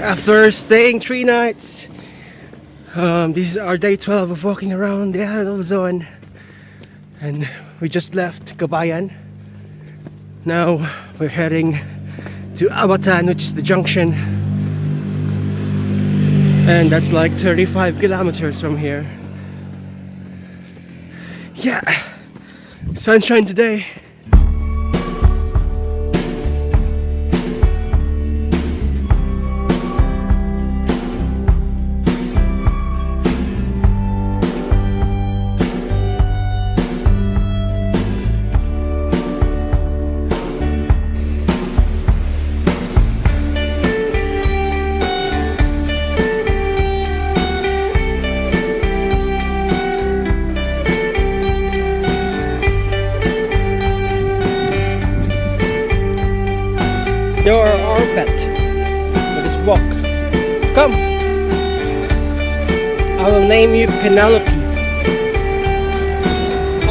After staying 3 nights, this is our day 12 of walking around the island of Luzon, and we just left Kabayan. Now we're heading to Abatan, which is the junction, and that's like 35 kilometers from here. Yeah, sunshine today. You're our pet. Let us walk. Come. I will name you Penelope.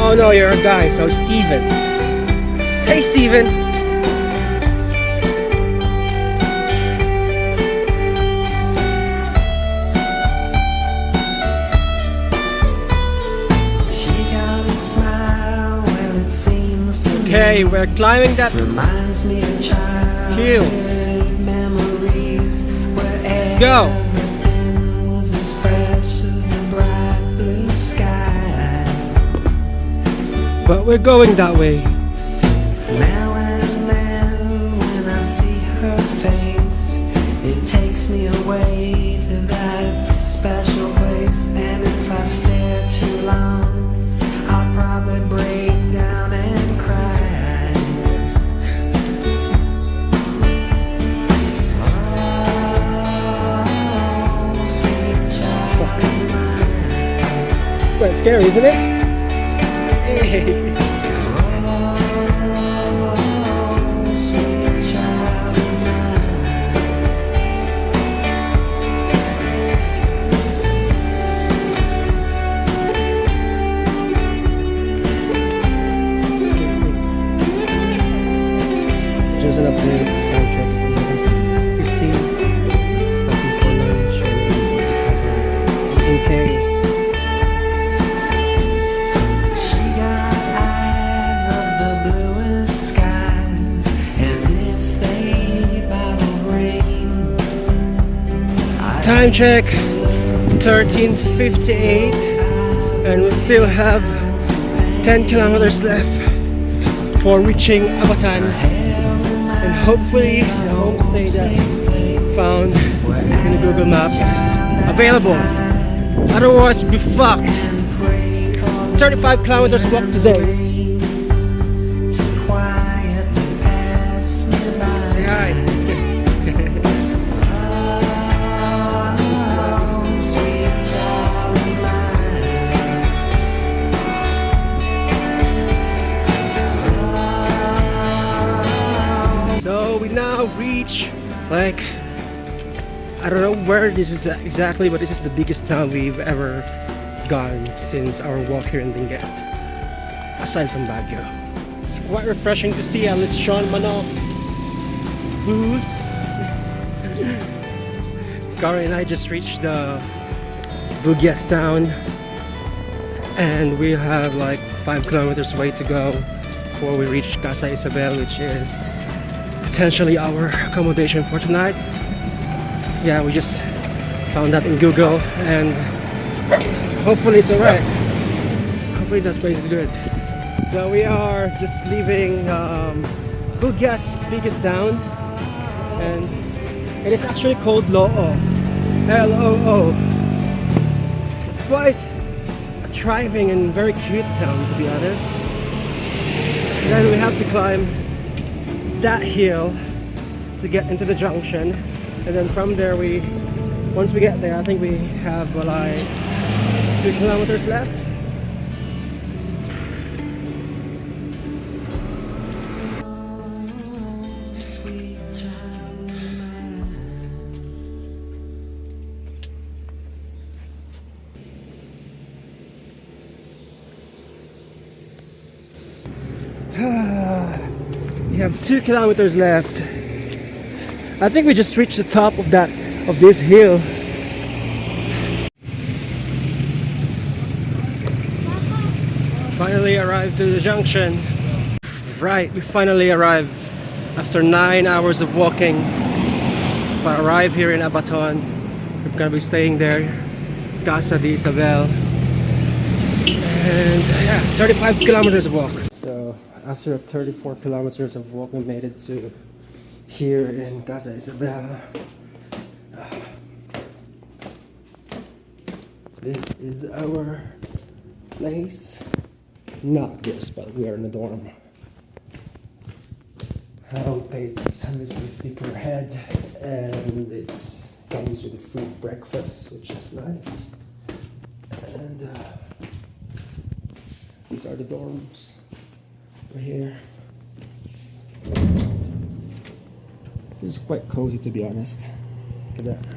Oh no, you're a guy, so Steven. Hey Steven. Okay, we're climbing that. Reminds me of hill. Memories. Let's go. Was as fresh as the bright blue sky. But we're going that way. Now and then, when I see her face, it takes me away to that special place. And if I stare too long, I'll probably break down and cry. It's quite scary, isn't it? Hey. Just an update. Time check is 11:15. Stopping for lunch and we cover 18K. She got eyes of the bluest skies, as if they bottled rain. Time check 13:58, and we still have 10 kilometers left for reaching Abatan, and hopefully the homestay that we found in the Google Map is available. Otherwise we'll be fucked. 35 kilometers walk today. Say hi. So we now reach, like, I don't know where this is exactly, but this is the biggest town we've ever gone since our walk here in Benguet, aside from Baguio. It's quite refreshing to see a Lechon Manok booth. Kari and I just reached the Bugias town, and we have like 5 kilometers way to go before we reach Casa De Yzabelle, which is potentially our accommodation for tonight. Yeah, we just found that in Google, and hopefully it's alright. Hopefully this place is good. So we are just leaving Bugias, biggest town, and it is actually called Loo. L-O-O. It's quite a thriving and very cute town, to be honest. And then we have to climb that hill to get into the junction, and then from there once we get there, I think we have like 2 kilometers left. We have 2 kilometers left. I think we just reached the top of that of this hill. Finally arrived to the junction. Right, we finally arrived after 9 hours of walking. If I arrive here in Abatan, I'm gonna be staying there, Casa De Yzabelle, and yeah, 35 kilometers of walk. So after 34 kilometers of walk, we made it to here in Casa De Yzabelle. This is our place. Not this, but we are in the dorm. I paid 650 per head, and it comes with a free breakfast, which is nice. And these are the dorms over here. This is quite cozy, to be honest. Look at that.